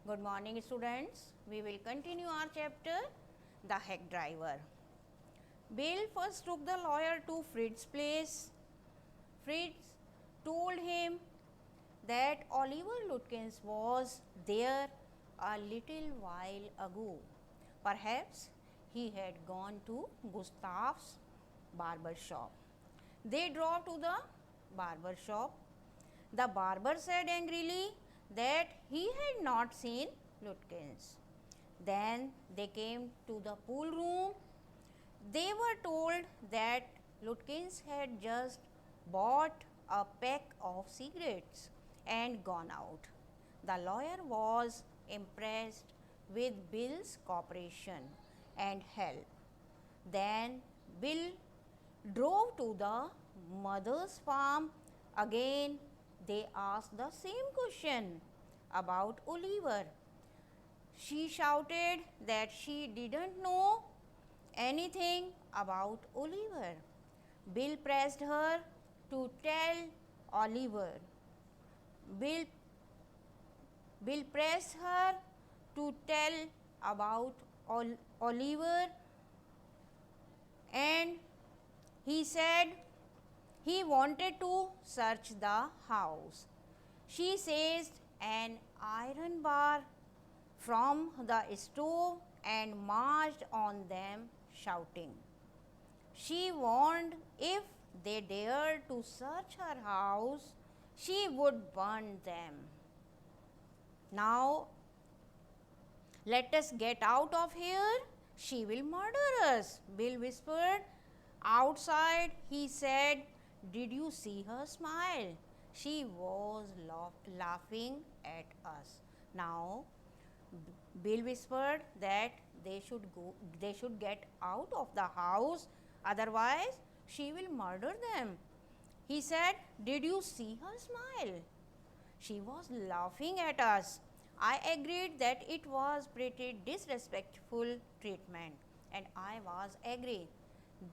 Good morning, students. We will continue our chapter, The Hack Driver. Bill first took the lawyer to Fritz's place. Fritz told him that Oliver Lutkins was there a little while ago. Perhaps he had gone to Gustav's barber shop. They drove to the barber shop. The barber said angrily that he had not seen Lutkins. Then they came to the pool room. They were told that Lutkins had just bought a pack of cigarettes and gone out. The lawyer was impressed with Bill's cooperation and help. Then Bill drove to the mother's farm. Again, they asked the same question about Oliver. She shouted that she didn't know anything about Oliver. Bill pressed her to tell Oliver. Bill, Bill pressed her to tell about Oliver, and he said he wanted to search the house. She seized an iron bar from the stove and marched on them, shouting. She warned if they dared to search her house, she would burn them. Now, let us get out of here. She will murder us, Bill whispered. Outside, he said, "Did you see her smile? She was laughing at us." Now, Bill whispered that they should get out of the house, otherwise she will murder them. He said, "Did you see her smile? She was laughing at us." I agreed that it was pretty disrespectful treatment, and I was agree.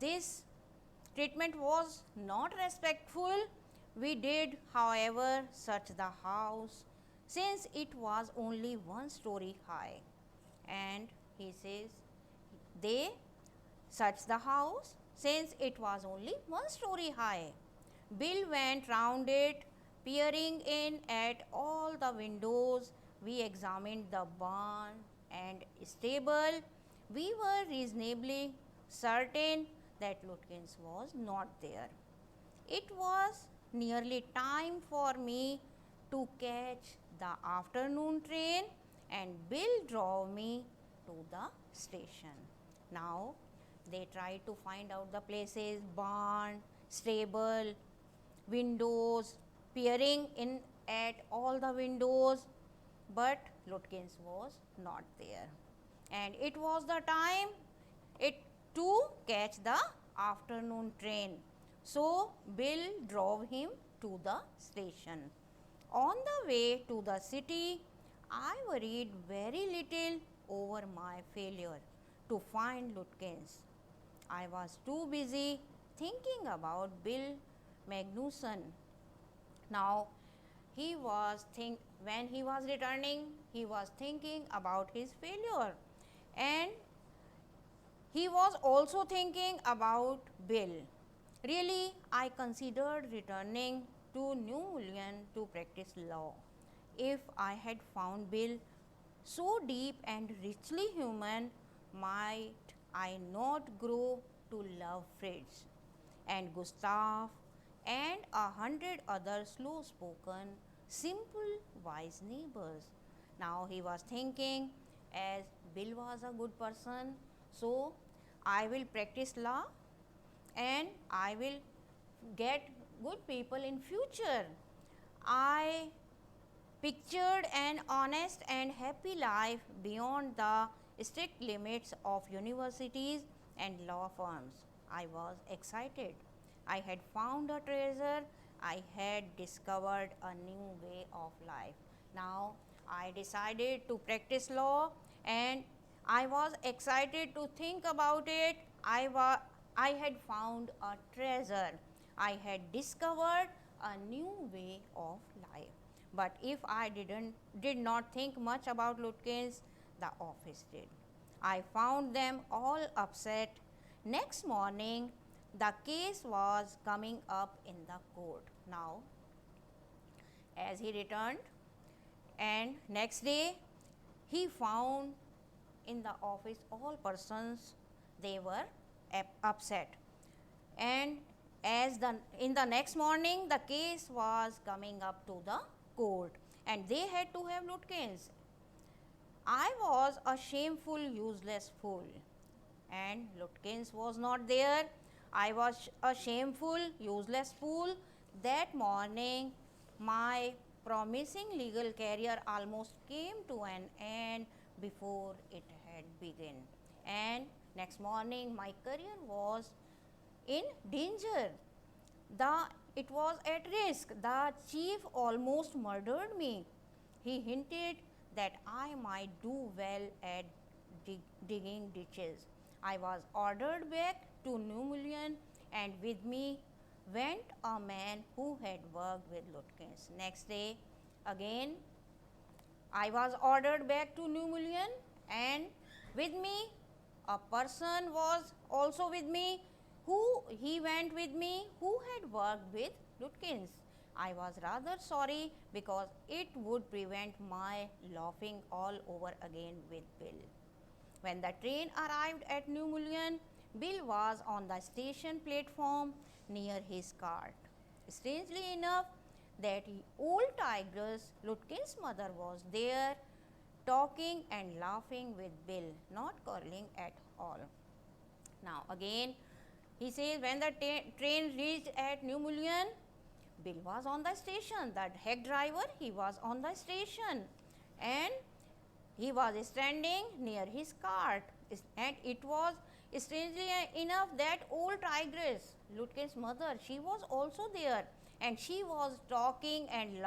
This treatment was not respectful. We did, however, search the house since it was only one story high. And he says they searched the house since it was only one story high. Bill went round it, peering in at all the windows. We examined the barn and stable. We were reasonably certain that Lutkins was not there. It was nearly time for me to catch the afternoon train, and Bill drove me to the station. Now, they tried to find out the places: barn, stable, windows, peering in at all the windows, but Lutkins was not there. And it was the time to catch the afternoon train. So, Bill drove him to the station. On the way to the city, I worried very little over my failure to find Lutkins. I was too busy thinking about Bill Magnuson. Now, when he was returning, he was thinking about his failure, and he was also thinking about Bill. Really, I considered returning to New Mullion to practice law. If I had found Bill so deep and richly human, might I not grow to love Fritz and Gustav and 100 other slow spoken, simple, wise neighbors? Now he was thinking, as Bill was a good person, so I will practice law and I will get good people in future. I pictured an honest and happy life beyond the strict limits of universities and law firms. I was excited. I had found a treasure. I had discovered a new way of life. Now I decided to practice law, and I was excited to think about it. I had found a treasure. I had discovered a new way of life. But if I did not think much about Lutkins, the office did. I found them all upset. Next morning, the case was coming up in the court. Now, as he returned, and next day, he found in the office all persons, they were upset. And as in the next morning, the case was coming up to the court, and they had to have Lutkins. I was a shameful, useless fool, and Lutkins was not there. I was a shameful, useless fool. That morning, my promising legal career almost came to an end before it had begun. And next morning, my career was in danger. It was at risk. The chief almost murdered me. He hinted that I might do well at digging ditches. I was ordered back to New Mullion, and with me went a man who had worked with Lutkins. Next day, again, I was ordered back to New Mullion, and with me a person was also with me he went with me who had worked with Lutkins. I was rather sorry because it would prevent my laughing all over again with Bill. When the train arrived at New Mullion, Bill was on the station platform near his cart. Strangely enough, that old tigress, Lutkins' mother, was there talking and laughing with Bill, not quarreling at all. Now again, he says when the train reached at New Mullion, Bill was on the station. The hack driver, he was on the station, and he was standing near his cart. And it was strangely enough that old tigress, Lutkins' mother, she was also there, and she was talking and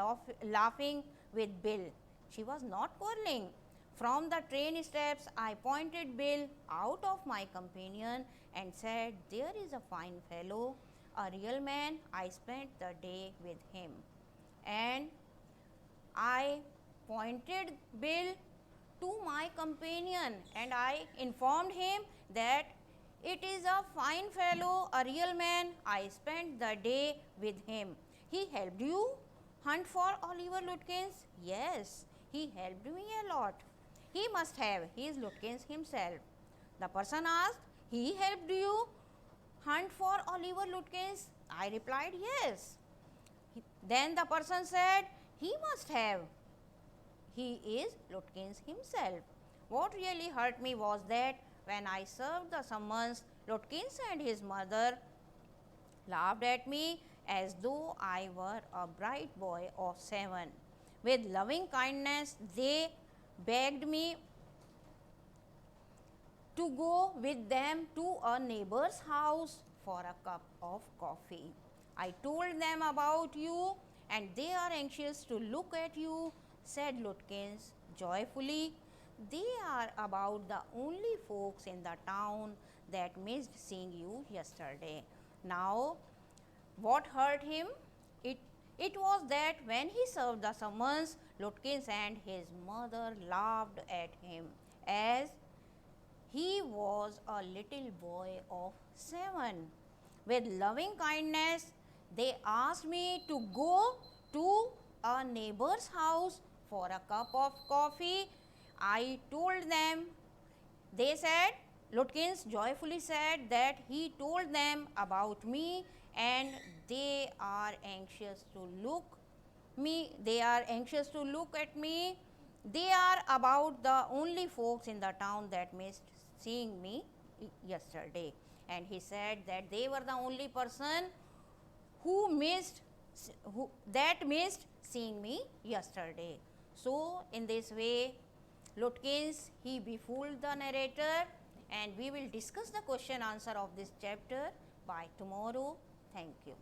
laughing with Bill. She was not quarreling. From the train steps, I pointed Bill out of my companion and said, "There is a fine fellow, a real man. I spent the day with him." And I pointed Bill to my companion, and I informed him that it is a fine fellow, a real man. I spent the day with him. He helped you hunt for Oliver Lutkins? Yes, he helped me a lot. He must have. He is Lutkins himself. The person asked, "He helped you hunt for Oliver Lutkins?" I replied, "Yes." Then the person said, "He must have. He is Lutkins himself." What really hurt me was that when I served the summons, Lutkins and his mother laughed at me as though I were a bright boy of 7. With loving kindness, they begged me to go with them to a neighbor's house for a cup of coffee. "I told them about you, and they are anxious to look at you," said Lutkins joyfully. "They are about the only folks in the town that missed seeing you yesterday." Now, what hurt him? It was that when he served the summons, Lutkins and his mother laughed at him as he was a little boy of 7. With loving kindness, they asked me to go to a neighbor's house for a cup of coffee. I told them, they said, Lutkins joyfully said that he told them about me, and they are anxious to look at me. They are about the only folks in the town that missed seeing me yesterday. And he said that they were the only person who missed seeing me yesterday. So in this way, Lutkins, he befooled the narrator, and we will discuss the question answer of this chapter by tomorrow. Thank you.